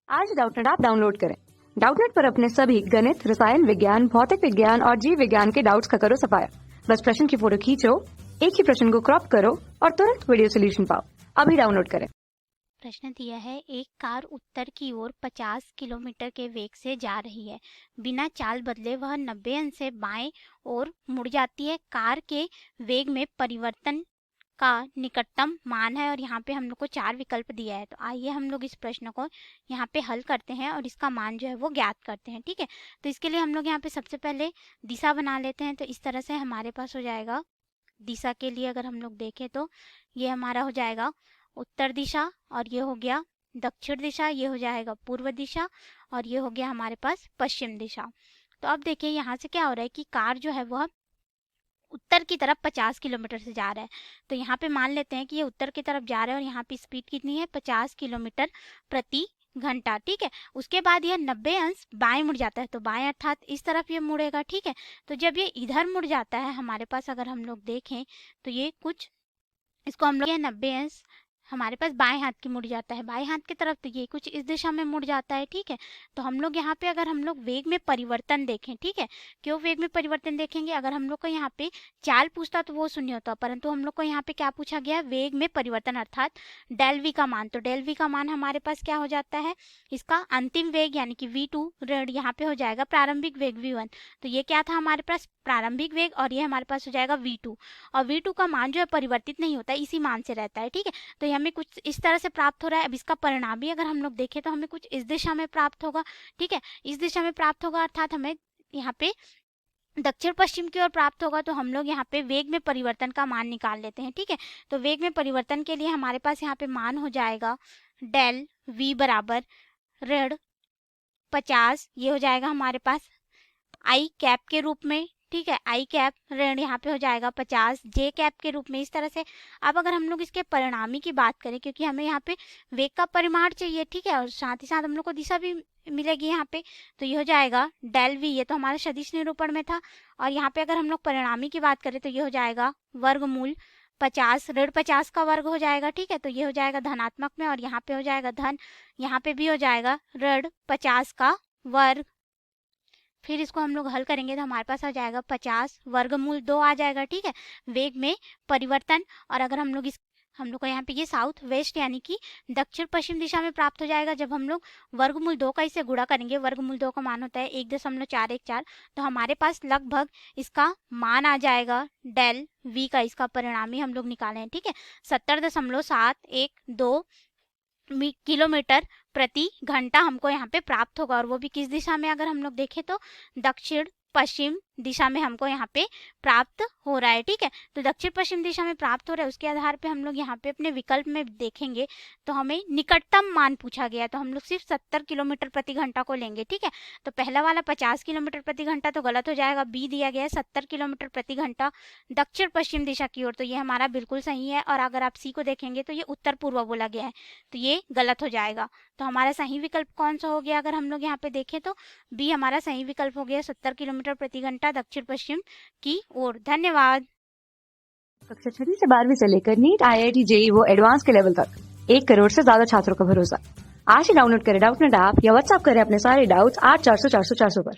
आज Doubtnut app download करें। Doubtnut पर अपने सभी गणित, रसायन विज्ञान, भौतिक विज्ञान और जीव विज्ञान के डाउट्स का करो सफाया। बस प्रश्न की फोटो खींचो, एक ही प्रश्न को क्रॉप करो और तुरंत वीडियो सोल्यूशन पाओ। अभी डाउनलोड करें। प्रश्न दिया है, एक कार उत्तर की ओर 50 किलोमीटर के वेग से जा रही है। बिना चाल बदले वह 90 अंश से बाएं ओर मुड़ जाती है। कार के वेग में परिवर्तन का निकटतम मान है और यहाँ पे हम लोग को 4 विकल्प दिया है। तो आइए हम लोग इस प्रश्न को यहाँ पे हल करते हैं और इसका मान जो है वो ज्ञात करते हैं। ठीक है, तो इसके लिए हम लोग यहाँ पे सबसे पहले दिशा बना लेते हैं। तो इस तरह से हमारे पास हो जाएगा, दिशा के लिए अगर हम लोग देखें तो ये हमारा हो जाएगा उत्तर दिशा, और ये हो गया दक्षिण दिशा, ये हो जाएगा पूर्व दिशा, और ये हो गया हमारे पास पश्चिम दिशा। तो अब देखिए यहाँ से क्या हो रहा है कि कार जो है वह उत्तर की तरफ 50 किलोमीटर से जा रहा है। तो यहाँ पे मान लेते हैं कि ये उत्तर की तरफ जा रहा है और यहाँ पे स्पीड कितनी है, 50 किलोमीटर प्रति घंटा। ठीक है, उसके बाद यह 90 अंश बाएं मुड़ जाता है। तो बाएं अर्थात इस तरफ ये मुड़ेगा। ठीक है, तो जब ये इधर मुड़ जाता है हमारे पास, अगर हम लोग देखें तो ये कुछ, इसको हम लोग, ये 90 अंश हमारे पास बाएं हाथ की मुड़ जाता है, बाएं हाथ की तरफ, तो ये कुछ इस दिशा में मुड़ जाता है। ठीक है, तो हम लोग यहाँ पे अगर हम लोग वेग में परिवर्तन देखें, ठीक है, क्यों वेग में परिवर्तन देखेंगे, अगर हम लोग को यहाँ पे चाल पूछता तो वो शून्य होता, परंतु हम लोग को यहाँ पे क्या पूछा गया है, वेग में परिवर्तन अर्थात डेल वी का मान। तो डेल वी का मान हमारे पास क्या हो जाता है, इसका अंतिम वेग यानी कि v2 ऋण यहाँ पे हो जाएगा प्रारंभिक वेग v1। तो ये क्या था हमारे पास, प्रारंभिक वेग, और ये हमारे पास हो जाएगा v2, और v2 का मान जो है परिवर्तित नहीं होता, इसी मान से रहता है। ठीक है, तो हमें कुछ इस तरह से प्राप्त हो रहा है। अब इसका परिणाम भी अगर हम लोग देखें तो हमें कुछ इस दिशा में प्राप्त होगा। ठीक है, इस दिशा में प्राप्त होगा अर्थात हमें यहाँ पे दक्षिण पश्चिम की ओर प्राप्त होगा। तो हम लोग यहाँ पे वेग में परिवर्तन का मान निकाल लेते हैं। ठीक है, तो वेग में परिवर्तन के लिए हमारे पास यहाँ पे मान हो जाएगा डेल v बराबर ऋण 50, ये हो जाएगा हमारे पास आई कैप के रूप में। ठीक है, आई कैप ऋण यहाँ पे हो जाएगा 50 जे कैप के रूप में, इस तरह से। अब अगर हम लोग इसके परिणामी की बात करें, क्योंकि हमें यहाँ पे वेग का परिमाण चाहिए, ठीक है, और साथ ही साथ हम लोग को दिशा भी मिलेगी यहाँ पे, तो ये हो जाएगा डेल वी, ये तो हमारे सदिश निरूपण में था, और यहाँ पे अगर हम लोग परिणामी की बात करें तो ये हो जाएगा वर्गमूल 50 ऋण 50 का वर्ग हो जाएगा। ठीक है, तो ये हो जाएगा धनात्मक में, और यहाँ पे हो जाएगा धन, यहाँ पे भी हो जाएगा ऋण 50 का वर्ग। फिर इसको हम लोग हल करेंगे तो हमारे पास आ जाएगा 50 वर्गमूल 2 आ जाएगा। ठीक है, वेग में परिवर्तन, और अगर हम लोग हम लोग को यहाँ पे ये साउथ वेस्ट यानी कि दक्षिण पश्चिम दिशा में प्राप्त हो जाएगा। जब हम लोग वर्गमूल 2 का इसे गुणा करेंगे, वर्गमूल 2 का मान होता है 1.414, तो हमारे पास लगभग इसका मान आ जाएगा डेल वी का, इसका परिणामी हम लोग निकाले हैं। ठीक है, 70.712 किलोमीटर प्रति घंटा हमको यहाँ पे प्राप्त होगा, और वो भी किस दिशा में, अगर हम लोग देखें तो दक्षिण पश्चिम दिशा में हमको यहाँ पे प्राप्त हो रहा है। ठीक है, तो दक्षिण पश्चिम दिशा में प्राप्त हो रहा है, उसके आधार पे हम लोग यहाँ पे अपने विकल्प में देखेंगे तो हमें निकटतम मान पूछा गया, तो हम लोग सिर्फ 70 किलोमीटर प्रति घंटा को लेंगे। ठीक है, तो पहला वाला 50 किलोमीटर प्रति घंटा तो गलत हो जाएगा, बी दिया गया है 70 किलोमीटर प्रति घंटा दक्षिण पश्चिम दिशा की ओर, तो ये हमारा बिल्कुल सही है। और अगर आप सी को देखेंगे तो ये उत्तर पूर्व बोला गया है, तो ये गलत हो जाएगा। तो हमारा सही विकल्प कौन सा हो गया, अगर हम लोग यहाँ पे देखें तो बी हमारा सही विकल्प हो गया, 70 किलोमीटर प्रति घंटा दक्षिण पश्चिम की ओर। धन्यवाद। कक्षा 6 से 12वीं से लेकर नीट, IIT, JEE वो एडवांस के लेवल तक 1 करोड़ से ज्यादा छात्रों का भरोसा। आज ही डाउनलोड करें डाउटनेट ऐप या व्हाट्सएप करें अपने सारे डाउट्स 8400 400 400 पर।